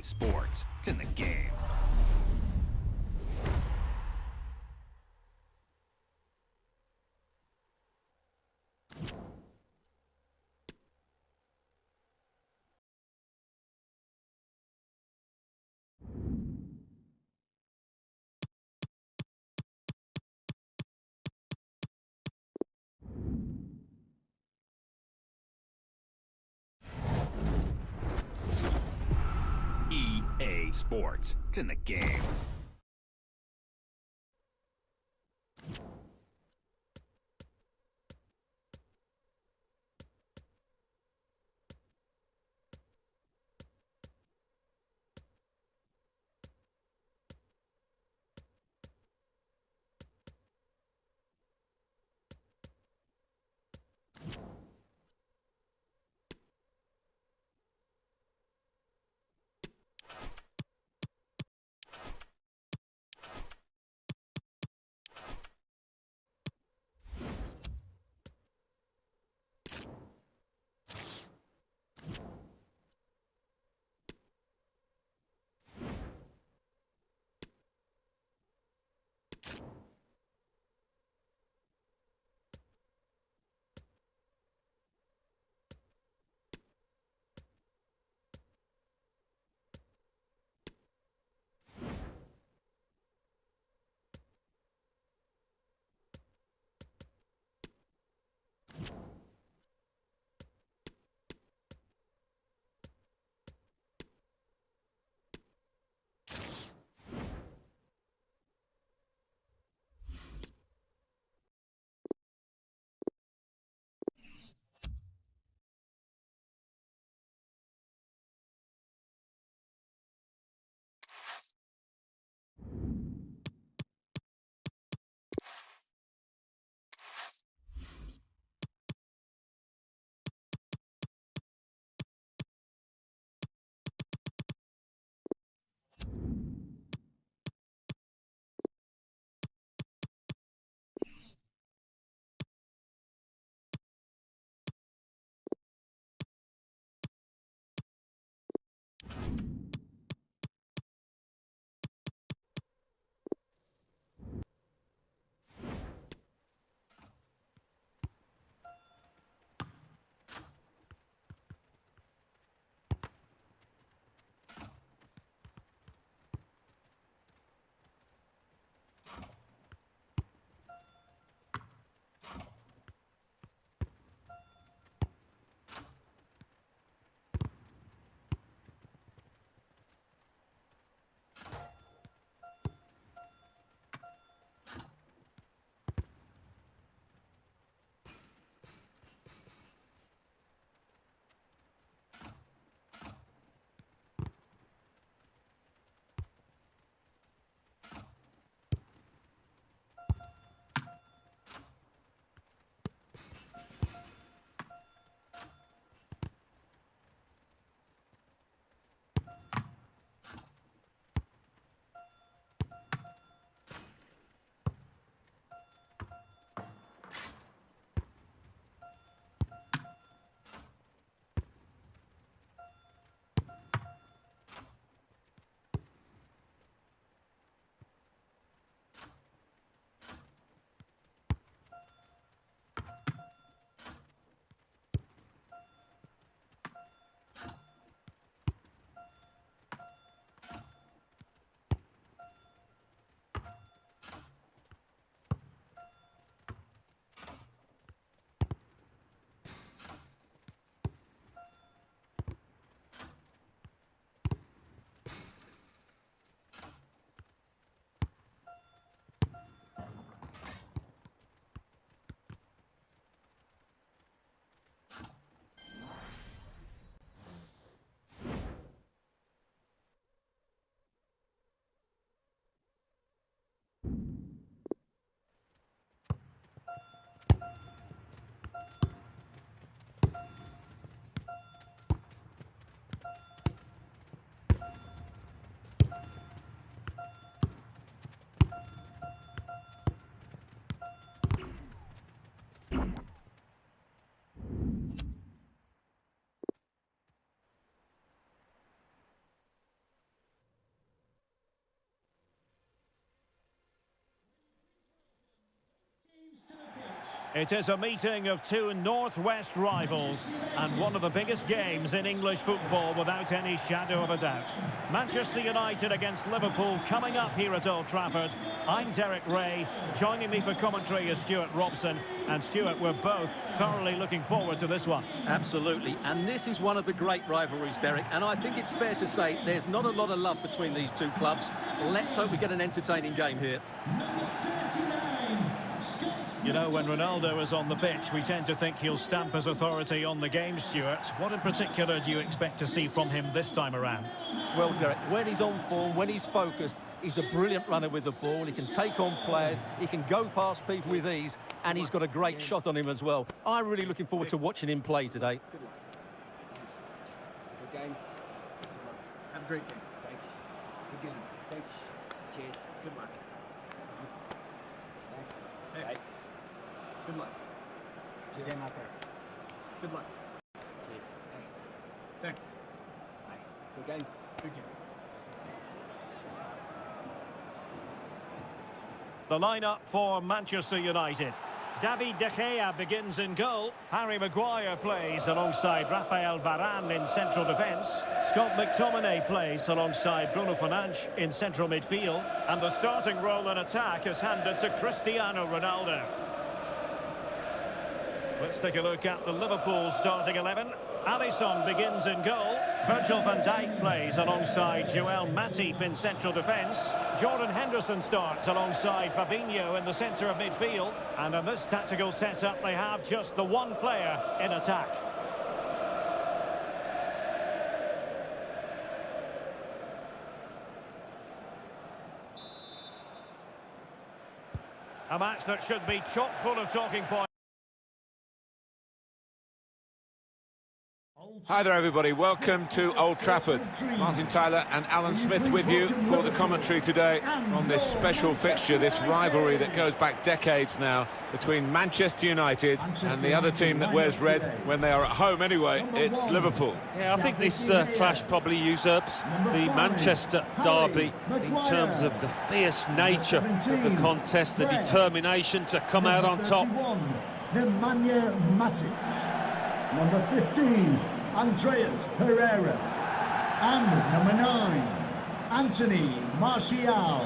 Sports. It's in the game. EA Sports. It's in the game. It is a meeting of two northwest rivals and one of the biggest games in English football without any shadow of a doubt. Manchester United against Liverpool coming up here at Old Trafford. I'm Derek Ray. Joining me for commentary is Stuart Robson. And Stuart, we're both thoroughly looking forward to this one. Absolutely, and this is one of the great rivalries, Derek, and I think it's fair to say there's not a lot of love between these two clubs. Let's hope we get an entertaining game here. You know, when Ronaldo is on the pitch, we tend to think he'll stamp his authority on the game, Stuart. What in particular do you expect to see from him this time around? Well, Derek, when he's on form, when he's focused, he's a brilliant runner with the ball. He can take on players, he can go past people with ease, and he's got a great shot on him as well. I'm really looking forward to watching him play today. Good game. Have a great game. Thanks. Good game. Thanks. Cheers. Good luck. Thanks. Hey. Bye. Good luck. Good game out there. Good luck. Cheers. Hey. Thanks. Bye. Good game. Good game. The lineup for Manchester United. David De Gea begins in goal. Harry Maguire plays alongside Rafael Varane in central defence. Scott McTominay plays alongside Bruno Fernandes in central midfield. And the starting role in attack is handed to Cristiano Ronaldo. Let's take a look at the Liverpool starting 11. Alisson begins in goal. Virgil van Dijk plays alongside Joel Matip in central defence. Jordan Henderson starts alongside Fabinho in the centre of midfield. And in this tactical setup, they have just the one player in attack. A match that should be chock full of talking points. Hi there everybody, welcome to Old Trafford. Martin Tyler and Alan Smith with you for the commentary today on this special fixture, this rivalry that goes back decades now between Manchester United and the other team that wears red when they are at home anyway, it's Liverpool. Yeah, I think this clash probably usurps the Manchester derby in terms of the fierce nature of the contest, the determination to come out on top. Nemanja Matic. Number 15, Andreas Pereira. And number 9, Anthony Martial.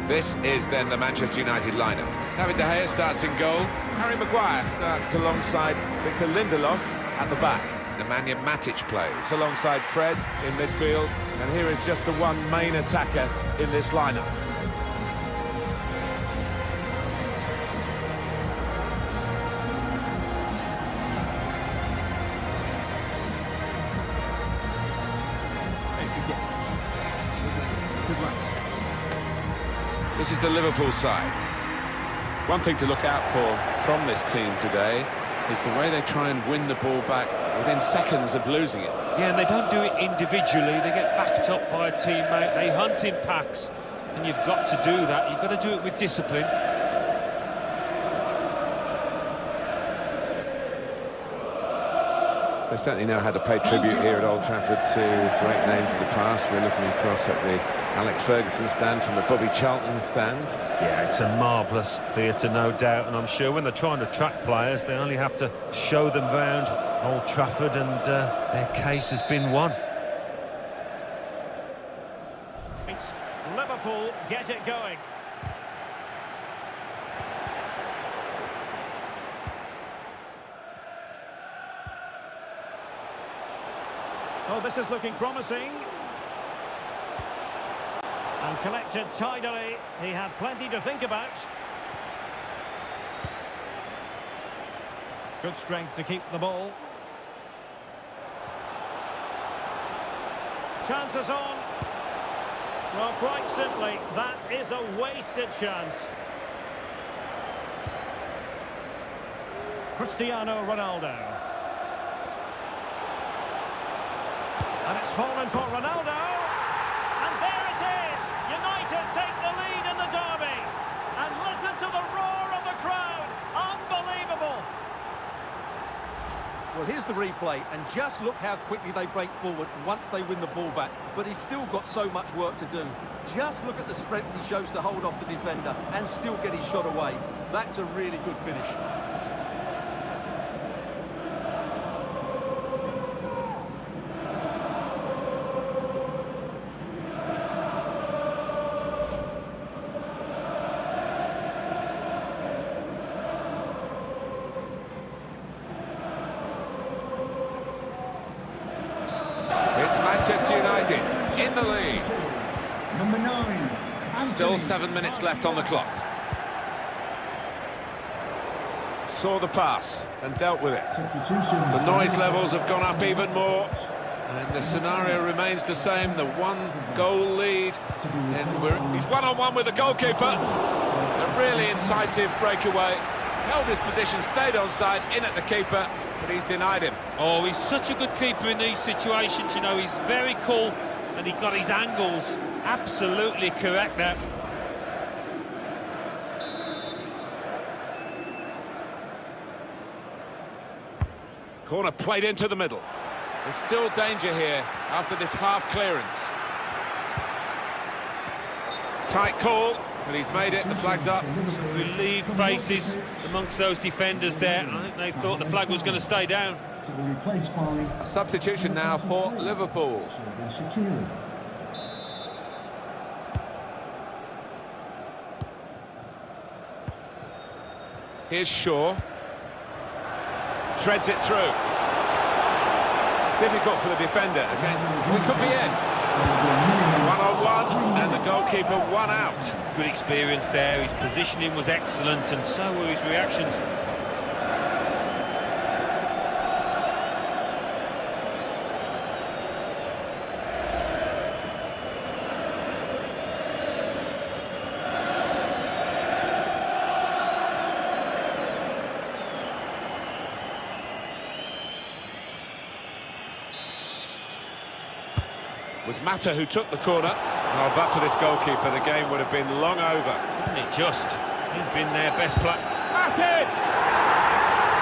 This is then the Manchester United lineup. David De Gea starts in goal. Harry Maguire starts alongside Victor Lindelof at the back. Nemanja Matic plays alongside Fred in midfield. And here is just the one main attacker in this lineup. This is the Liverpool side. One thing to look out for from this team today is the way they try and win the ball back within seconds of losing it. Yeah, and they don't do it individually, they get backed up by a teammate, they hunt in packs, and you've got to do that, you've got to do it with discipline. They certainly know how to pay tribute here at Old Trafford to great names of the past. We're looking across at the Alex Ferguson stand from the Bobby Charlton stand. Yeah, it's a marvellous theatre, no doubt, and I'm sure when they're trying to track players, they only have to show them round Old Trafford and their case has been won. It's Liverpool get it going. Oh, this is looking promising. And collected tidily. He had plenty to think about. Good strength to keep the ball. Chances on. Well, quite simply, that is a wasted chance. Cristiano Ronaldo. And it's fallen for Ronaldo. And there it is. United take the lead in the derby. And listen to the roar of the crowd. Unbelievable. Well, here's the replay, and just look how quickly they break forward once they win the ball back. But he's still got so much work to do. Just look at the strength he shows to hold off the defender and still get his shot away. That's a really good finish. Manchester United in the lead. Number 9. Anthony. Still 7 minutes left on the clock. Saw the pass and dealt with it. Substitution. The noise levels have gone up even more. And the scenario remains the same. The one-goal lead. And he's one-on-one with the goalkeeper. A really incisive breakaway. Held his position, stayed onside, in at the keeper. But he's denied him. Oh, he's such a good keeper in these situations, you know, he's very cool and he got his angles absolutely correct now. Corner played into the middle. There's still danger here after this half clearance. Tight call, but he's made it, the flag's up. Relieved faces amongst those defenders there. I think they thought the flag was going to stay down. To be replaced by A substitution now for Liverpool. Shaqiri. Here's Shaw. Treads it through. Difficult for the defender against... We could be in. One-on-one, and the goalkeeper one out. Good experience there, his positioning was excellent and so were his reactions. It was Mata who took the corner. Oh, but for this goalkeeper, the game would have been long over. Isn't it just? He's been their best player. Matic!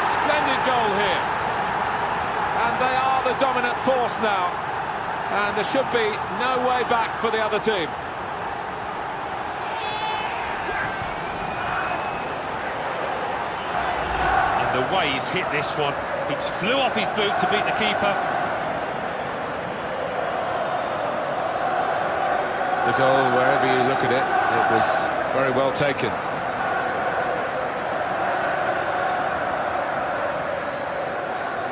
Splendid goal here. And they are the dominant force now. And there should be no way back for the other team. And the way he's hit this one, he flew off his boot to beat the keeper. The goal, wherever you look at it, it was very well taken.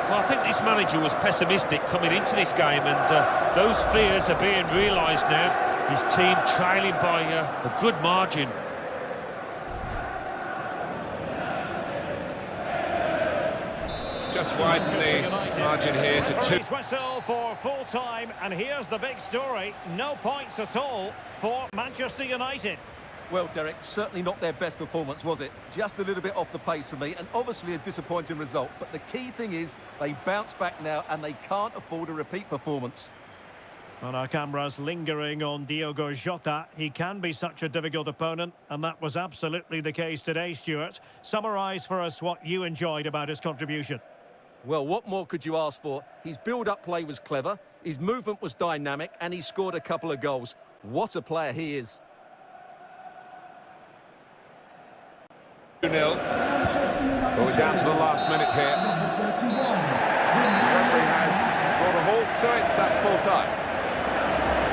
Well, I think this manager was pessimistic coming into this game, and those fears are being realised now. His team trailing by a good margin. Just widen the margin here to 2. Whistle for full time, and here's the big story. No points at all for Manchester United. Well, Derek, certainly not their best performance, was it? Just a little bit off the pace for me, and obviously a disappointing result. But the key thing is they bounce back now, and they can't afford a repeat performance. And our cameras lingering on Diogo Jota. He can be such a difficult opponent, and that was absolutely the case today, Stuart. Summarise for us what you enjoyed about his contribution. Well, what more could you ask for? His build-up play was clever, his movement was dynamic, and he scored a couple of goals. What a player he is. 2-0. But we're down to the last minute here. The referee has brought a halt to it. That's full time.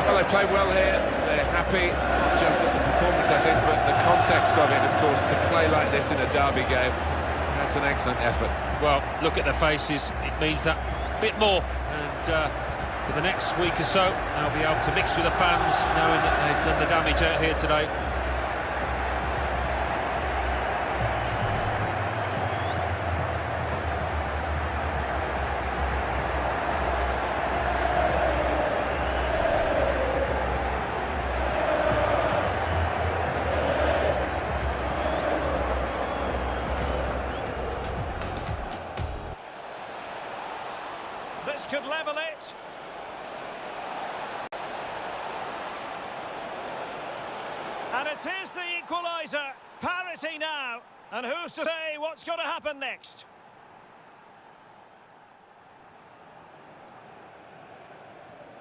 Well, they played well here. They're happy, not just at the performance, I think, but the context of it, of course, to play like this in a derby game. That's an excellent effort. Well, look at their faces. It means that bit more. And for the next week or so, they'll be able to mix with the fans, knowing that they've done the damage out here today. This could level it. And it is the equaliser. Parity now. And who's to say what's going to happen next?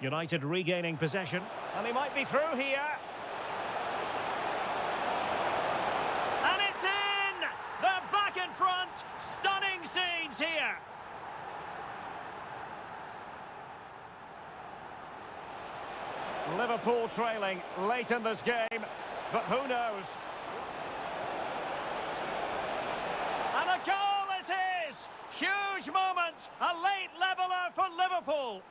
United regaining possession. And he might be through here. And it's in! They're back in front. Stunning scenes here. Liverpool trailing late in this game, but who knows? And a goal is his! Huge moment! A late leveller for Liverpool.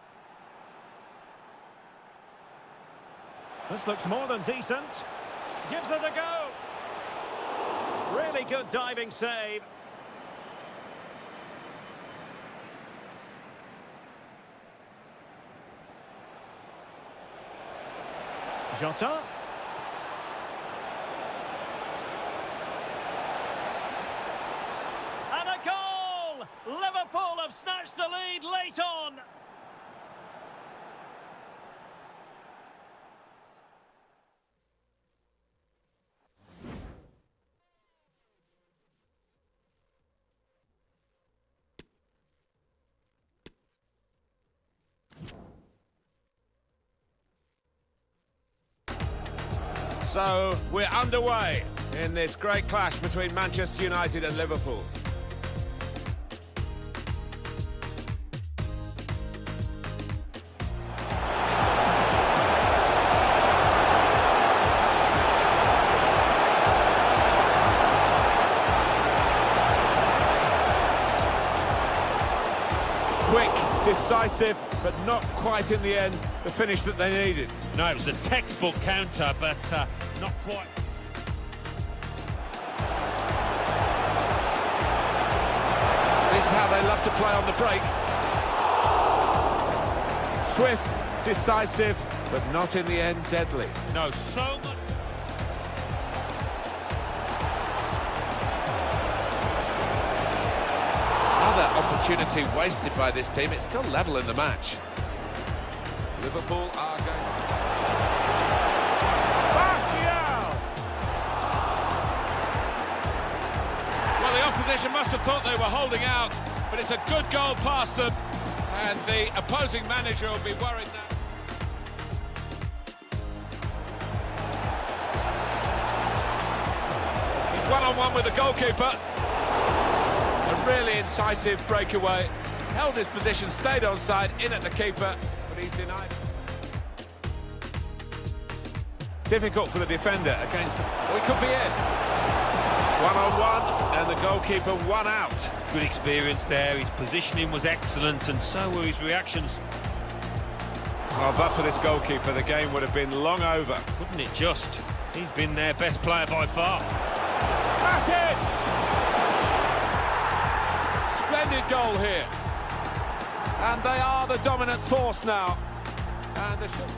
This looks more than decent. Gives it a go. Really good diving save. Jota. And a goal! Liverpool have snatched the lead late on. So we're underway in this great clash between Manchester United and Liverpool. Quick, decisive, but not quite in the end the finish that they needed. No, it was a textbook counter, but not quite. This is how they love to play on the break. Swift, decisive, but not in the end deadly. No, so much. Another opportunity wasted by this team. It's still level in the match. Liverpool are going... Well, the opposition must have thought they were holding out, but it's a good goal past them, and the opposing manager will be worried now. He's one-on-one with the goalkeeper. A really incisive breakaway. Held his position, stayed onside, in at the keeper, but he's denied. Difficult for the defender against... Oh, he could be in. One-on-one, and the goalkeeper one out. Good experience there, his positioning was excellent, and so were his reactions. Well, but for this goalkeeper, the game would have been long over. Wouldn't it just? He's been their best player by far. Matic! Splendid goal here. And they are the dominant force now. And the shot...